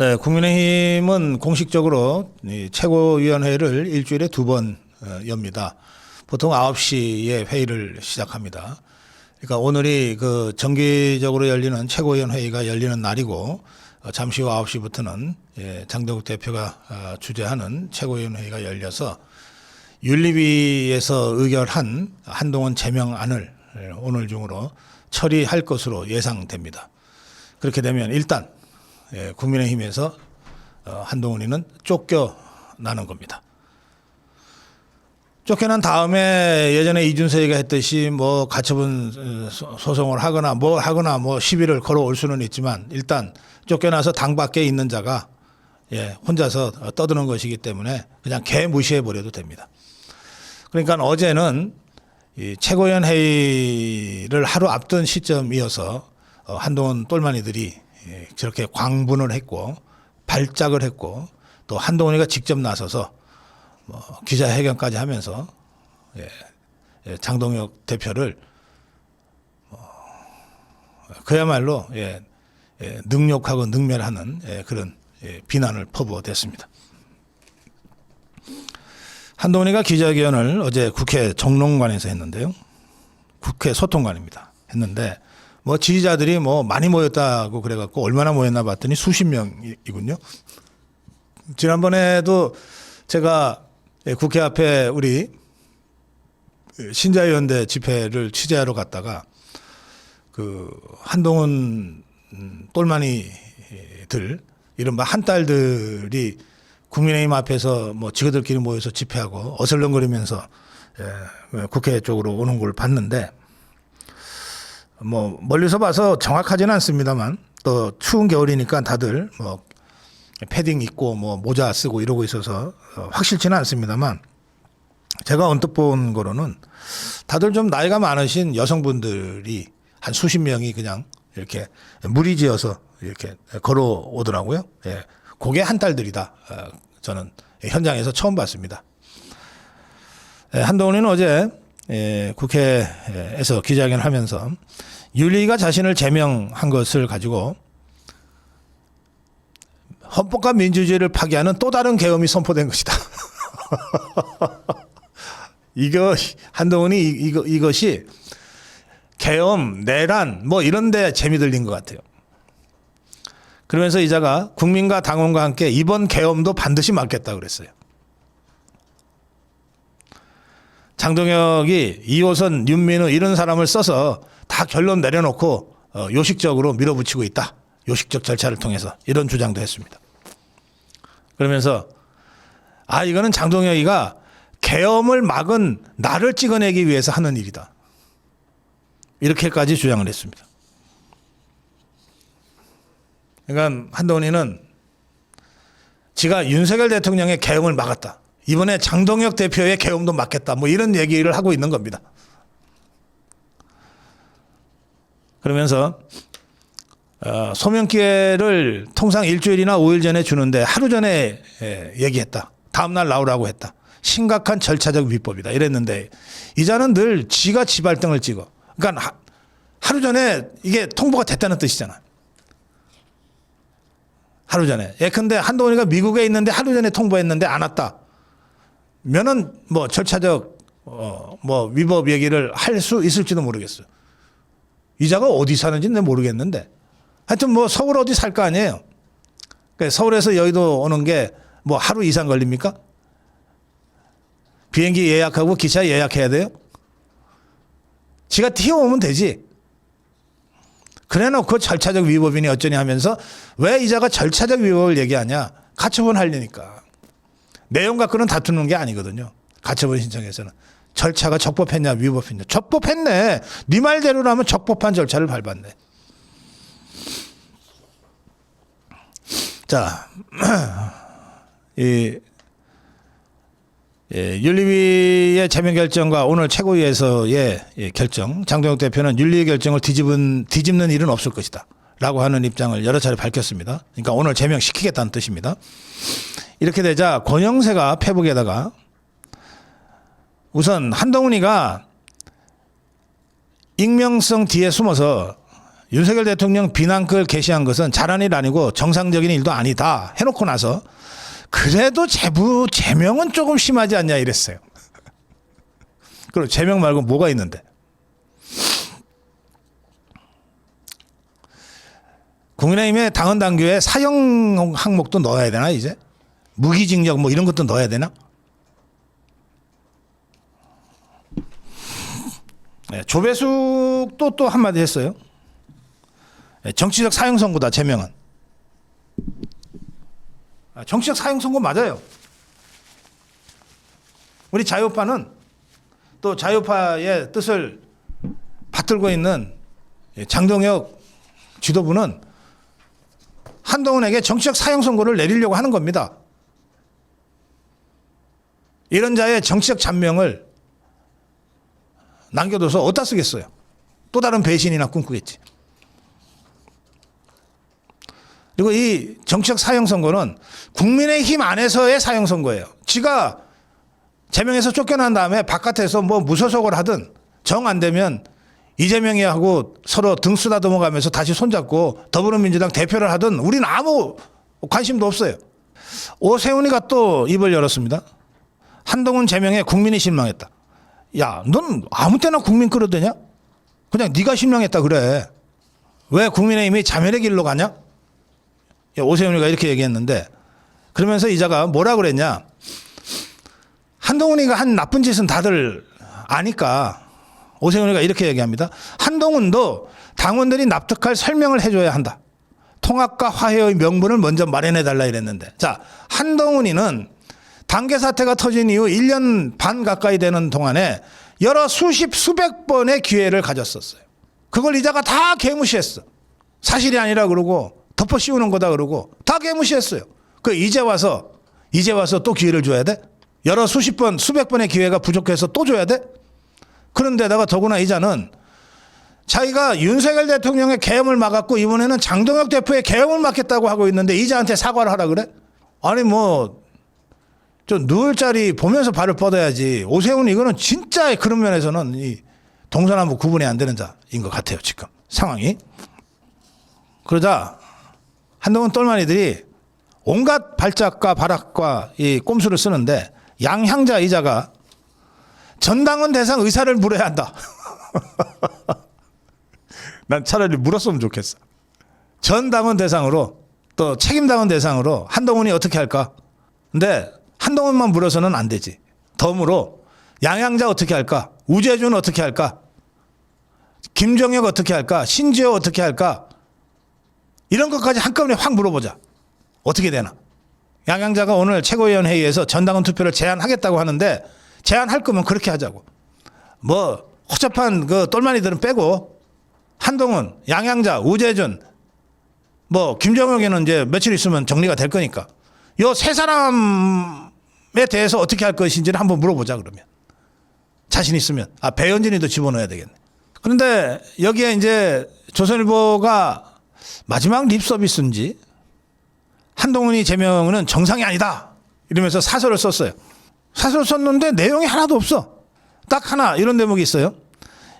네, 국민의힘은 공식적으로 이 최고위원회를 일주일에 2번 엽니다. 보통 9시에 회의를 시작합니다. 그러니까 오늘이 그 정기적으로 열리는 최고위원회의가 열리는 날이고 잠시 후 9시부터는 장동욱 대표가 주재하는 최고위원회의가 열려서 윤리위에서 의결한 한동훈 제명안을 오늘 중으로 처리할 것으로 예상됩니다. 그렇게 되면 일단 국민의힘에서 한동훈이는 쫓겨나는 겁니다. 쫓겨난 다음에 예전에 이준석이가 했듯이 뭐 가처분 소송을 하거나 뭐 시비를 걸어올 수는 있지만 일단 쫓겨나서 당 밖에 있는 자가 혼자서 떠드는 것이기 때문에 그냥 개 무시해 버려도 됩니다. 그러니까 어제는 이 최고위원 회의를 하루 앞둔 시점이어서 한동훈 똘마니들이 저렇게 광분을 했고 발작을 했고 또 한동훈이가 직접 나서서 기자회견까지 하면서 장동혁 대표를 그야말로 능욕하고 능멸하는 그런 비난을 퍼부어댔습니다. 한동훈이가 기자회견을 어제 국회 정론관에서 했는데요. 국회 소통관입니다. 했는데 뭐 지지자들이 뭐 많이 모였다고 그래갖고 얼마나 모였나 봤더니 수십 명이군요. 지난번에도 제가 국회 앞에 우리 신자유연대 집회를 취재하러 갔다가 그 한동훈 똘마니들 이른바 한딸들이 국민의힘 앞에서 뭐 지그들끼리 모여서 집회하고 어슬렁거리면서 국회 쪽으로 오는 걸 봤는데 뭐 멀리서 봐서 정확하지는 않습니다만 또 추운 겨울이니까 다들 뭐 패딩 입고 뭐 모자 쓰고 이러고 있어서 확실치는 않습니다만 제가 언뜻 본 거로는 다들 좀 나이가 많으신 여성분들이 한 수십 명이 그냥 이렇게 무리지어서 이렇게 걸어오더라고요. 그게 한딸들이다. 저는 현장에서 처음 봤습니다. 한동훈이는 어제 국회에서 기자회견을 하면서 윤리위가 자신을 제명한 것을 가지고 헌법과 민주주의를 파괴하는 또 다른 계엄이 선포된 것이다. 한동훈이 이것이 계엄, 내란 뭐 이런 데 재미 들린 것 같아요. 그러면서 이자가 국민과 당원과 함께 이번 계엄도 반드시 막겠다 그랬어요. 장동혁이 이호선, 윤민우 이런 사람을 써서 다 결론 내려놓고 요식적으로 밀어붙이고 있다. 요식적 절차를 통해서 이런 주장도 했습니다. 그러면서 이거는 장동혁이가 계엄을 막은 나를 찍어내기 위해서 하는 일이다. 이렇게까지 주장을 했습니다. 그러니까 한동훈이는 지가 윤석열 대통령의 계엄을 막았다. 이번에 장동혁 대표의 계엄도 막겠다. 뭐 이런 얘기를 하고 있는 겁니다. 그러면서 소명 기회를 통상 일주일이나 5일 전에 주는데 하루 전에 얘기했다. 다음날 나오라고 했다. 심각한 절차적 위법이다. 이랬는데 이자는 늘 지가 지 발등을 찍어. 그러니까 하루 전에 이게 통보가 됐다는 뜻이잖아. 하루 전에. 예컨대 한동훈이가 미국에 있는데 하루 전에 통보했는데 안 왔다. 면은 뭐 절차적 뭐 위법 얘기를 할 수 있을지도 모르겠어요. 이자가 어디 사는지는 내가 모르겠는데 하여튼 뭐 서울 어디 살 거 아니에요. 그러니까 서울에서 여의도 오는 게 뭐 하루 이상 걸립니까? 비행기 예약하고 기차 예약해야 돼요? 지가 튀어오면 되지. 그래놓고 절차적 위법이니 어쩌니 하면서 왜 이자가 절차적 위법을 얘기하냐. 가처분 하려니까. 내용 갖고는 다투는 게 아니거든요. 가처분 신청에서는. 절차가 적법했냐 위법했냐. 적법했네. 네 말대로라면 적법한 절차를 밟았네. 자, 윤리위의 제명 결정과 오늘 최고위에서의 결정, 장동혁 대표는 윤리위 결정을 뒤집는 일은 없을 것이다 라고 하는 입장을 여러 차례 밝혔습니다. 그러니까 오늘 제명시키겠다는 뜻입니다. 이렇게 되자 권영세가 페북에다가 우선 한동훈이가 익명성 뒤에 숨어서 윤석열 대통령 비난글 게시한 것은 잘한 일 아니고 정상적인 일도 아니다 해놓고 나서 그래도 제부 제명은 조금 심하지 않냐 이랬어요. 그럼 제명 말고 뭐가 있는데? 국민의힘의 당헌 당규에 사형 항목도 넣어야 되나 이제? 무기징역 뭐 이런 것도 넣어야 되나? 네, 조배숙도 또 한마디 했어요. 네, 정치적 사형 선고다 제명은. 정치적 사형 선고 맞아요. 우리 자유파는 또 자유파의 뜻을 받들고 있는 장동혁 지도부는 한동훈에게 정치적 사형 선고를 내리려고 하는 겁니다. 이런 자의 정치적 잔명을 남겨둬서 어디다 쓰겠어요. 또 다른 배신이나 꿈꾸겠지. 그리고 이 정치적 사형 선고는 국민의힘 안에서의 사형 선고예요. 지가 제명에서 쫓겨난 다음에 바깥에서 뭐 무소속을 하든 정 안 되면 이재명이 하고 서로 등 쓰다듬어 가면서 다시 손잡고 더불어민주당 대표를 하든 우리는 아무 관심도 없어요. 오세훈이가 또 입을 열었습니다. 한동훈 제명에 국민이 실망했다. 야, 넌 아무 때나 국민 끌어대냐? 그냥 네가 실망했다 그래. 왜 국민의힘이 자멸의 길로 가냐? 오세훈이가 이렇게 얘기했는데 그러면서 이자가 뭐라 그랬냐? 한동훈이가 한 나쁜 짓은 다들 아니까 오세훈이가 이렇게 얘기합니다. 한동훈도 당원들이 납득할 설명을 해줘야 한다. 통합과 화해의 명분을 먼저 마련해달라 이랬는데, 자, 한동훈이는 당계 사태가 터진 이후 1년 반 가까이 되는 동안에 여러 수백 번의 기회를 가졌었어요. 그걸 이자가 다 개무시했어. 사실이 아니라 그러고 덮어 씌우는 거다 그러고 다 개무시했어요. 그 이제 와서 또 기회를 줘야 돼? 여러 수백 번의 기회가 부족해서 또 줘야 돼? 그런데다가 더구나 이자는 자기가 윤석열 대통령의 계엄을 막았고 이번에는 장동혁 대표의 계엄을 막겠다고 하고 있는데 이자한테 사과를 하라 그래? 아니 뭐 좀 누울 자리 보면서 발을 뻗어야지. 오세훈 이거는 진짜 그런 면에서는 이 동서남북 구분이 안 되는 자인 것 같아요 지금 상황이. 그러자 한동훈 똘마니들이 온갖 발작과 발악과 이 꼼수를 쓰는데 양향자 이자가 전당원 대상 의사를 물어야 한다. 난 차라리 물었으면 좋겠어. 전 당원 대상으로 또 책임 당원 대상으로 한동훈이 어떻게 할까? 근데 한동훈만 물어서는 안 되지. 덤으로 양향자 어떻게 할까? 우재준 어떻게 할까? 김정혁 어떻게 할까? 신지호 어떻게 할까? 이런 것까지 한꺼번에 확 물어보자. 어떻게 되나? 양향자가 오늘 최고위원 회의에서 전당원 투표를 제안하겠다고 하는데 제안할 거면 그렇게 하자고. 뭐 허접한 그 똘마니들은 빼고 한동훈, 양향자, 우재준, 뭐 김정혁이는 이제 며칠 있으면 정리가 될 거니까 요 세 사람에 대해서 어떻게 할 것인지를 한번 물어보자 그러면. 자신 있으면. 배현진이도 집어넣어야 되겠네. 그런데 여기에 이제 조선일보가 마지막 립 서비스인지 한동훈이 제명은 정상이 아니다 이러면서 사설을 썼어요. 사설을 썼는데 내용이 하나도 없어. 딱 하나 이런 대목이 있어요.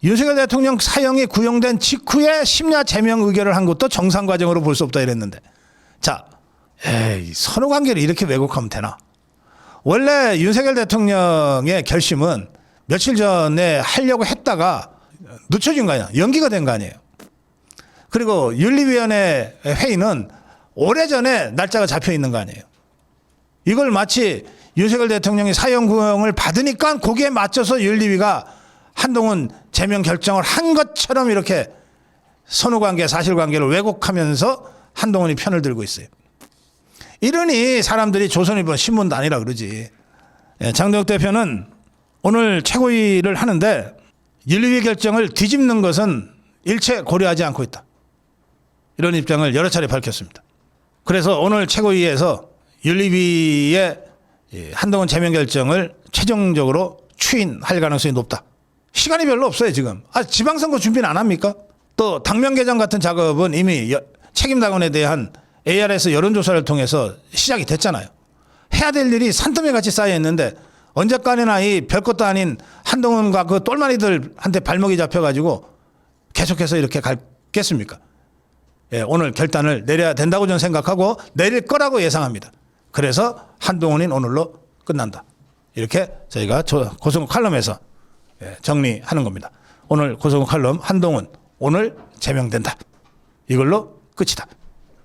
윤석열 대통령 사형이 구형된 직후에 심야 제명 의결을 한 것도 정상 과정으로 볼 수 없다 이랬는데, 자, 선후관계를 이렇게 왜곡하면 되나? 원래 윤석열 대통령의 결심은 며칠 전에 하려고 했다가 늦춰진 거 아니야. 연기가 된 거 아니에요. 그리고 윤리위원회 회의는 오래전에 날짜가 잡혀 있는 거 아니에요. 이걸 마치 윤석열 대통령이 사형 구형을 받으니까 거기에 맞춰서 윤리위가 한동훈 제명 결정을 한 것처럼 이렇게 선후관계 사실관계를 왜곡하면서 한동훈이 편을 들고 있어요. 이러니 사람들이 조선일보 신문도 아니라 그러지. 장동혁 대표는 오늘 최고위를 하는데 윤리위 결정을 뒤집는 것은 일체 고려하지 않고 있다. 이런 입장을 여러 차례 밝혔습니다. 그래서 오늘 최고위에서 윤리위의 한동훈 제명 결정을 최종적으로 추인할 가능성이 높다. 시간이 별로 없어요 지금. 지방선거 준비는 안 합니까? 또 당면 개정 같은 작업은 이미 책임 당원에 대한 ARS 여론조사를 통해서 시작이 됐잖아요. 해야 될 일이 산더미 같이 쌓여 있는데 언제까지나 이 별것도 아닌 한동훈과 그 똘마니들한테 발목이 잡혀가지고 계속해서 이렇게 갈 있겠습니까? 예, 오늘 결단을 내려야 된다고 저는 생각하고 내릴 거라고 예상합니다. 그래서 한동훈인 오늘로 끝난다. 이렇게 저희가 고성국 칼럼에서 정리하는 겁니다. 오늘 고성국 칼럼 한동훈 오늘 제명된다. 이걸로 끝이다.